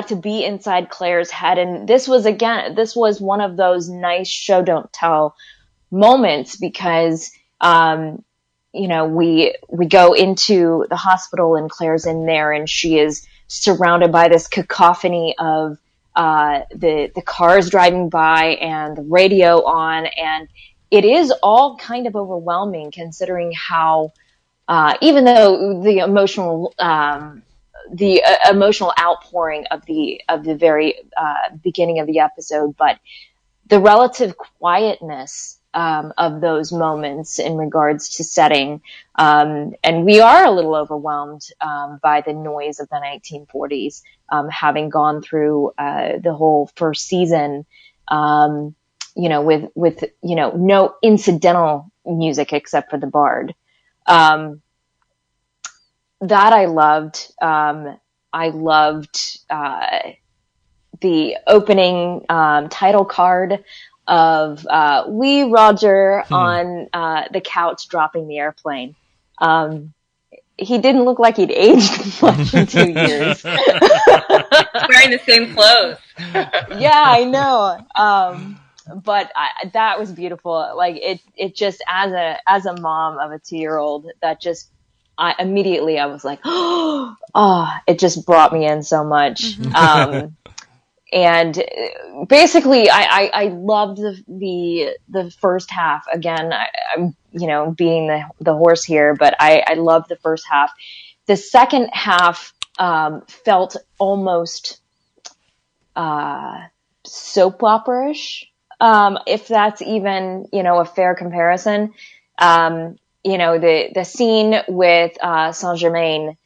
to be inside Claire's head, and this was one of those nice show don't tell moments, because we go into the hospital and Claire's in there, and she is surrounded by this cacophony of the cars driving by and the radio on, and it is all kind of overwhelming, considering how even though the emotional outpouring of the very beginning of the episode, but the relative quietness of those moments in regards to setting. And we are a little overwhelmed by the noise of the 1940s, having gone through the whole first season, with no incidental music except for the bard. That I loved. I loved the opening title card of Wee Roger on the couch dropping the airplane. He didn't look like he'd aged much in 2 years. Wearing the same clothes. Yeah, I know. But that was beautiful. Like it just, as a mom of a 2-year-old, that just, I was like, oh, it just brought me in so much. Mm-hmm. And basically I loved the first half. Again, I'm, beating the horse here, but I loved the first half. The second half, felt almost, soap opera-ish. If that's even, a fair comparison. The scene with, Saint-Germain,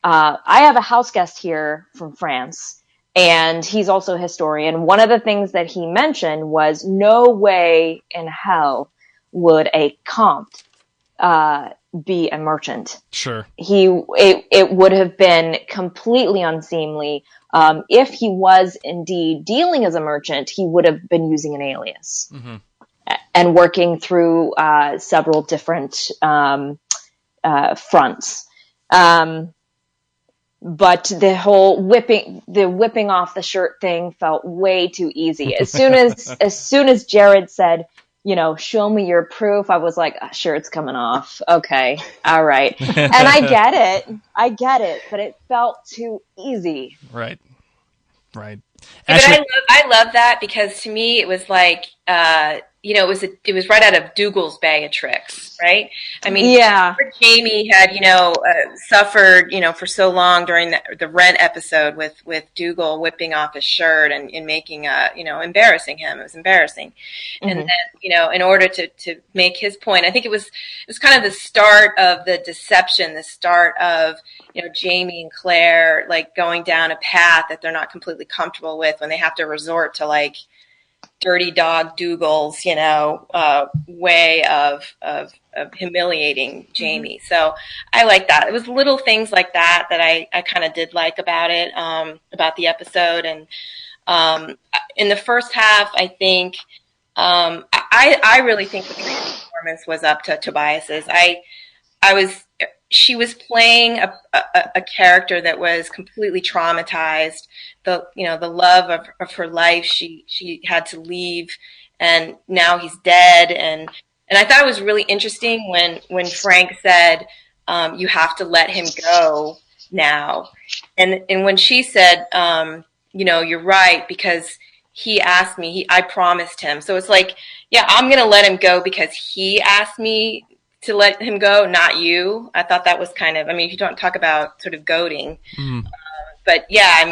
I have a house guest here from France, and he's also a historian. One of the things that he mentioned was no way in hell would a comte, be a merchant. Sure. It would have been completely unseemly. If he was indeed dealing as a merchant, he would have been using an alias. Mm-hmm. And working through several different fronts. But the whole whipping off the shirt thing felt way too easy. As soon as Jared said, show me your proof, I was like, sure, it's coming off. Okay, all right. And I get it, but it felt too easy. Right. But I love that, because to me it was like, it was right out of Dougal's bag of tricks, right? I mean, yeah. Jamie had, suffered, for so long during the Rent episode with Dougal whipping off his shirt and making embarrassing him. It was embarrassing. Mm-hmm. And then, in order to make his point, I think it was kind of the start of the deception, the start of, Jamie and Claire, like, going down a path that they're not completely comfortable with when they have to resort to, like, dirty dog Dougal's, way of humiliating Jamie. Mm-hmm. So I like that. It was little things like that I kind of did like about it, about the episode. And in the first half, I think, I really think the performance was up to Tobias's. She was playing a character that was completely traumatized. The love of her life, she had to leave, and now he's dead. And I thought it was really interesting when Frank said, you have to let him go now. And when she said, you're right, because he asked me, I promised him. So it's like, yeah, I'm going to let him go because he asked me to let him go, not you. I thought that was kind of, if you don't talk about sort of goading. Mm. But yeah,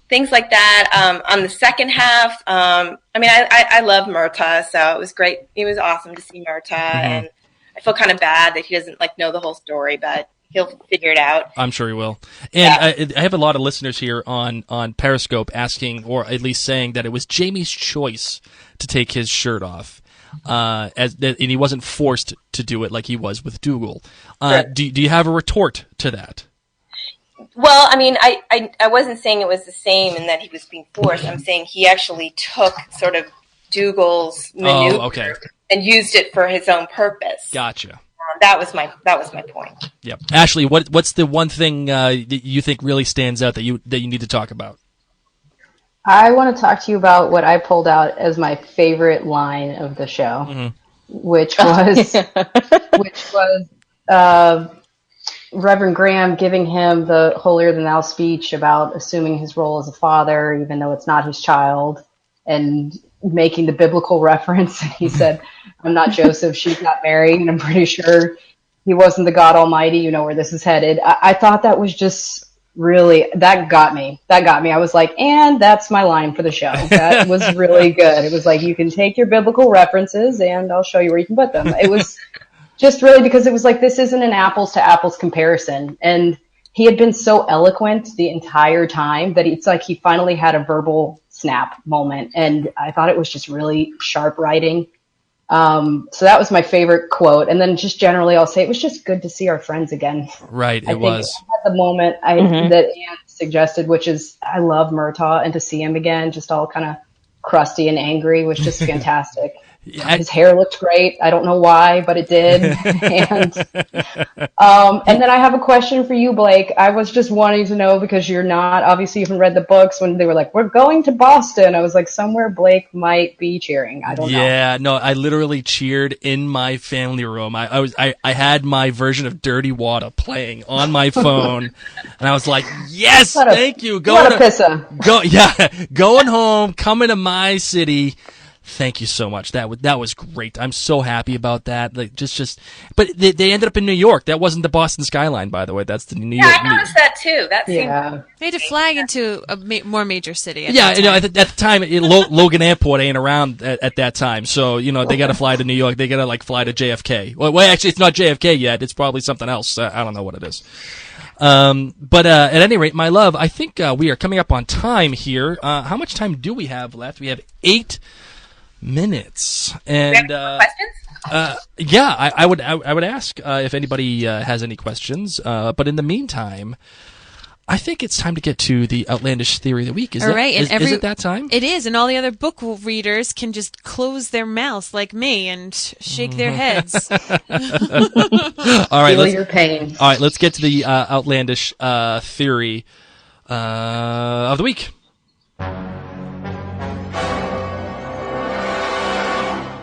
things like that. On the second half, I love Murtagh, so it was great. It was awesome to see Murtagh, and I feel kind of bad that he doesn't know the whole story, but he'll figure it out. I'm sure he will. And I have a lot of listeners here on Periscope asking, or at least saying, that it was Jamie's choice to take his shirt off. And he wasn't forced to do it like he was with Dougal. Sure. Do you have a retort to that? Well, I mean, I wasn't saying it was the same and that he was being forced. I'm saying he actually took sort of Dougal's maneuver and used it for his own purpose. Gotcha. That was my point. Yep. Ashley, what's the one thing that you think really stands out that you need to talk about? I want to talk to you about what I pulled out as my favorite line of the show, which was Reverend Graham giving him the holier than thou speech about assuming his role as a father, even though it's not his child, and making the biblical reference. He said, "I'm not Joseph, she's not Mary," and I'm pretty sure he wasn't the God Almighty. You know where this is headed. I thought that was just really, that got me. I was like, and that's my line for the show. That was really good. It was like, you can take your biblical references and I'll show you where you can put them. It was just really, because it was like, this isn't an apples to apples comparison. And he had been so eloquent the entire time that it's like he finally had a verbal snap moment. And I thought it was just really sharp writing. So that was my favorite quote. And then just generally, I'll say it was just good to see our friends again. Right, I think at the moment that Anne suggested, which is I love Murtaugh, and to see him again, just all kind of crusty and angry, was just fantastic. His hair looked great. I don't know why, but it did. And then I have a question for you, Blake. I was just wanting to know, because you're not, obviously you haven't read the books, when they were like, we're going to Boston. I was like, somewhere Blake might be cheering. I don't know. Yeah, no, I literally cheered in my family room. I had my version of Dirty Water playing on my phone, and I was like, yes, thank you. What a pisser. Going home, coming to my city. Thank you so much. That was great. I'm so happy about that. Like but they ended up in New York. That wasn't the Boston skyline, by the way. That's the New York. Yeah, I noticed that too. That seemed. They had to fly into a more major city. At the time, Logan Airport ain't around at that time, so they got to fly to New York. They got to fly to JFK. Well, actually, it's not JFK yet. It's probably something else. I don't know what it is. But at any rate, my love, I think we are coming up on time here. How much time do we have left? We have 8 minutes. And questions? I would ask if anybody has any questions. But in the meantime, I think it's time to get to the outlandish theory of the week. Is it that time? It is, and all the other book readers can just close their mouths like me and shake their heads. All right, feel your pain. All right, let's get to the outlandish theory of the week.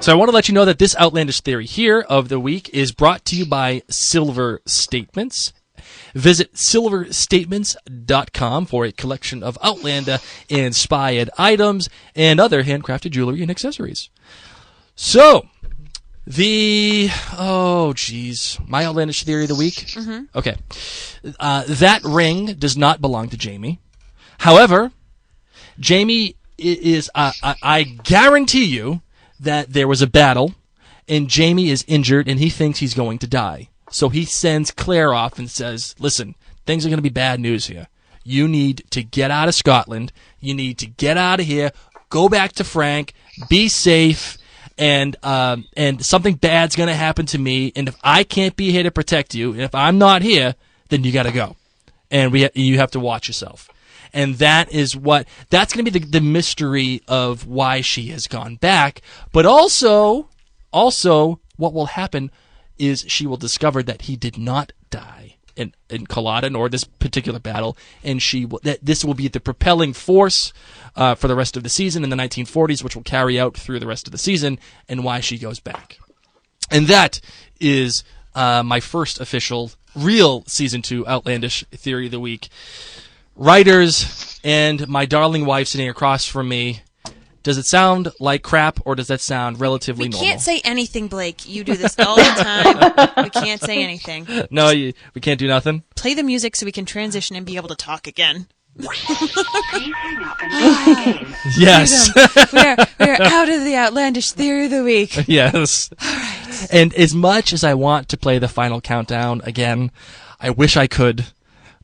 So I want to let you know that this outlandish theory here of the week is brought to you by Silver Statements. Visit silverstatements.com for a collection of Outlander-inspired items and other handcrafted jewelry and accessories. So, my outlandish theory of the week? Mm-hmm. Okay. That ring does not belong to Jamie. However, Jamie is, I guarantee you, that there was a battle, and Jamie is injured, and he thinks he's going to die. So he sends Claire off and says, listen, things are going to be bad news here. You need to get out of Scotland. You need to get out of here. Go back to Frank. Be safe. And something bad's going to happen to me. And if I can't be here to protect you, and if I'm not here, then you got to go. And you have to watch yourself. And that's going to be the mystery of why she has gone back. But also what will happen is she will discover that he did not die in Culloden or this particular battle, and this will be the propelling force for the rest of the season in the 1940s, which will carry out through the rest of the season, and why she goes back. And that is my first official, real Season 2 Outlandish Theory of the Week. Writers and my darling wife sitting across from me, does it sound like crap, or does that sound relatively normal? We can't say anything, Blake. You do this all the time. We can't say anything. No, we can't do nothing? Play the music so we can transition and be able to talk again. Yes. We're out of the outlandish theory of the week. Yes. All right. And as much as I want to play the final countdown again, I wish I could,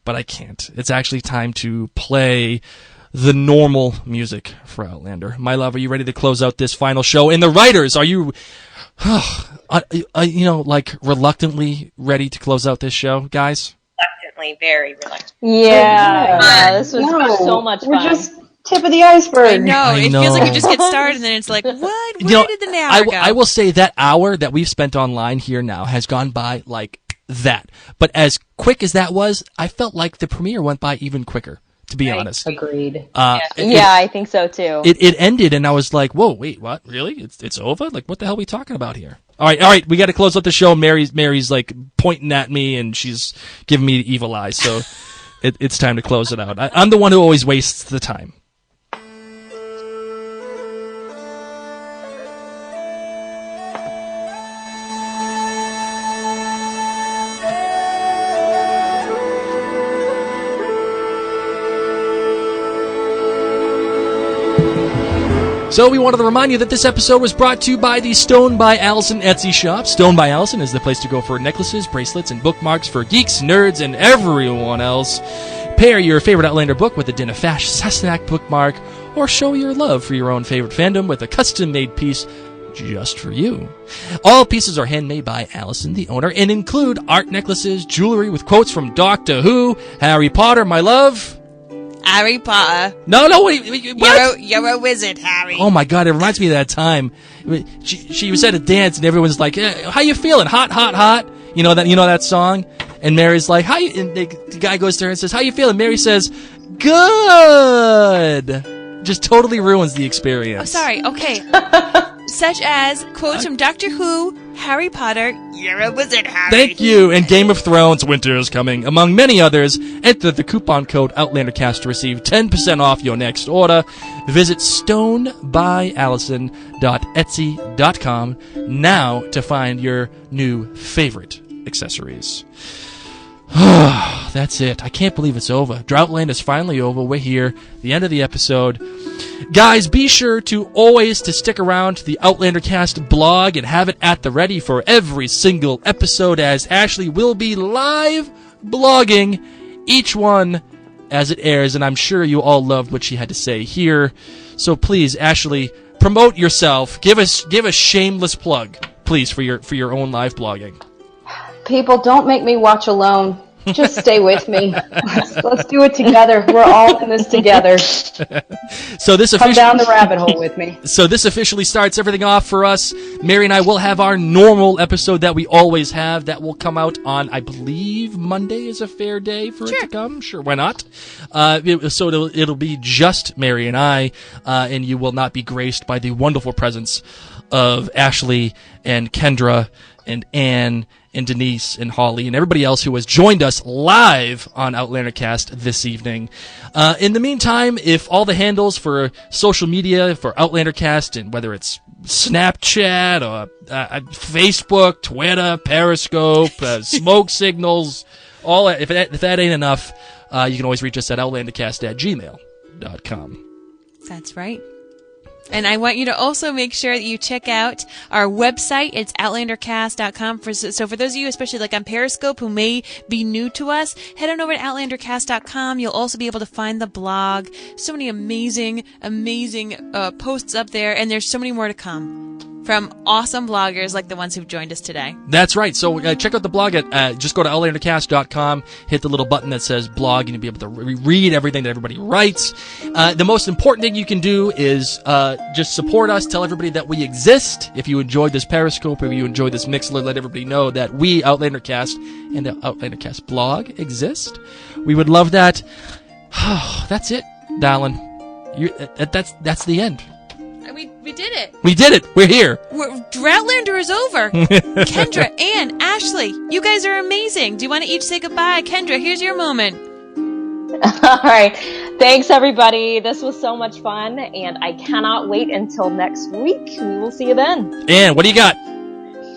but I can't. It's actually time to play the normal music for Outlander. My love, are you ready to close out this final show? And the writers, are you, reluctantly ready to close out this show, guys? definitely very relaxed. Yeah, this was so much fun. We're just tip of the iceberg. I know. It feels like you just get started, and then it's like, what? Where did the hour go? I will say that hour that we've spent online here now has gone by like that. But as quick as that was, I felt like the premiere went by even quicker, to be honest. Agreed. I think so too. It ended, and I was like, whoa, wait, what? Really? It's over? Like, what the hell are we talking about here? All right, we got to close up the show. Mary's like pointing at me, and she's giving me the evil eye, so it's time to close it out. I'm the one who always wastes the time. So we wanted to remind you that this episode was brought to you by the Stone by Allison Etsy shop. Stone by Allison is the place to go for necklaces, bracelets, and bookmarks for geeks, nerds, and everyone else. Pair your favorite Outlander book with a Din of Fash Sassenach bookmark, or show your love for your own favorite fandom with a custom-made piece just for you. All pieces are handmade by Allison, the owner, and include art necklaces, jewelry with quotes from Doctor Who, Harry Potter, my love... Harry Potter. No, what? You're a wizard, Harry. Oh my God, it reminds me of that time. She was at a dance and everyone's like, how you feeling? Hot, hot, hot. You know that song? And Mary's like, and the guy goes to her and says, how you feeling? Mary says, good. Just totally ruins the experience. Oh, sorry, okay. Such as quotes from Doctor Who, Harry Potter, you're a wizard, Harry. Thank you, and Game of Thrones, Winter is Coming, among many others. Enter the coupon code OutlanderCast to receive 10% off your next order. Visit stonebyallison.etsy.com now to find your new favorite accessories. That's it. I can't believe it's over. Droughtland is finally over. We're here. The end of the episode. Guys, be sure to always to stick around to the Outlander Cast blog and have it at the ready for every single episode, as Ashley will be live blogging each one as it airs, and I'm sure you all loved what she had to say here. So please, Ashley, promote yourself. Give a shameless plug, please, for your own live blogging. People, don't make me watch alone. Just stay with me. Let's do it together. We're all in this together. So this come down the rabbit hole with me. So this officially starts everything off for us. Mary and I will have our normal episode that we always have. That will come out on, I believe, Monday is a fair day for it to come. Sure, why not? So it'll be just Mary and I, and you will not be graced by the wonderful presence of Ashley and Kendra and Anne and Denise and Holly and everybody else who has joined us live on Outlander Cast this evening. In the meantime, if all the handles for social media for Outlander Cast, and whether it's Snapchat or Facebook, Twitter, Periscope, smoke signals, all if that ain't enough, you can always reach us at outlandercast@gmail.com. That's right. And I want you to also make sure that you check out our website. It's outlandercast.com. So for those of you, especially like on Periscope, who may be new to us, head on over to outlandercast.com. You'll also be able to find the blog. So many amazing posts up there, and there's so many more to come from awesome bloggers like the ones who've joined us today. That's right. So check out the blog at just go to outlandercast.com, hit the little button that says blog, and you'll be able to read everything that everybody writes. The most important thing you can do is just support us. Tell everybody that we exist. If you enjoyed this Periscope, if you enjoyed this Mixler, let everybody know that we, Outlander Cast, and the Outlander Cast blog exist. We would love that. That's it, darling. That's the end. We did it. We did it. We're here. Droughtlander is over. Kendra, Anne, Ashley, you guys are amazing. Do you want to each say goodbye? Kendra, here's your moment. All right. Thanks, everybody. This was so much fun, and I cannot wait until next week. We will see you then. Anne, what do you got?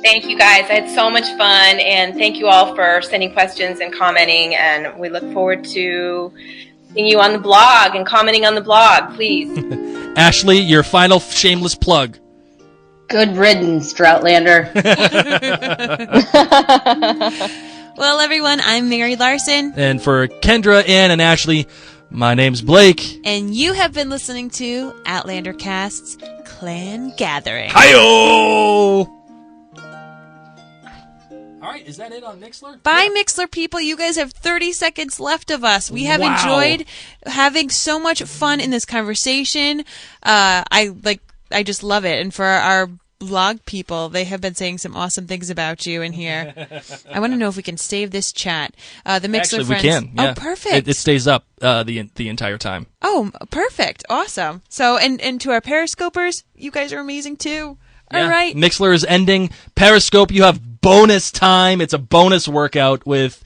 Thank you, guys. I had so much fun, and thank you all for sending questions and commenting, and we look forward to seeing you on the blog and commenting on the blog, please. Ashley, your final shameless plug. Good riddance, Droughtlander. Well, everyone, I'm Mary Larson. And for Kendra, Ann, and Ashley, my name's Blake. And you have been listening to Outlander Cast's Clan Gathering. Hi-yo! All right, is that it on Mixler? Bye, Mixler people. You guys have 30 seconds left of us. We have enjoyed having so much fun in this conversation. I just love it. And for our blog people, they have been saying some awesome things about you in here. I want to know if we can save this chat. The Mixler Actually, friends. we can. Yeah. Oh, perfect. It stays up the entire time. Oh, perfect. Awesome. So, and to our Periscopers, you guys are amazing too. Yeah. All right. Mixler is ending. Periscope, you have bonus time. It's a bonus workout with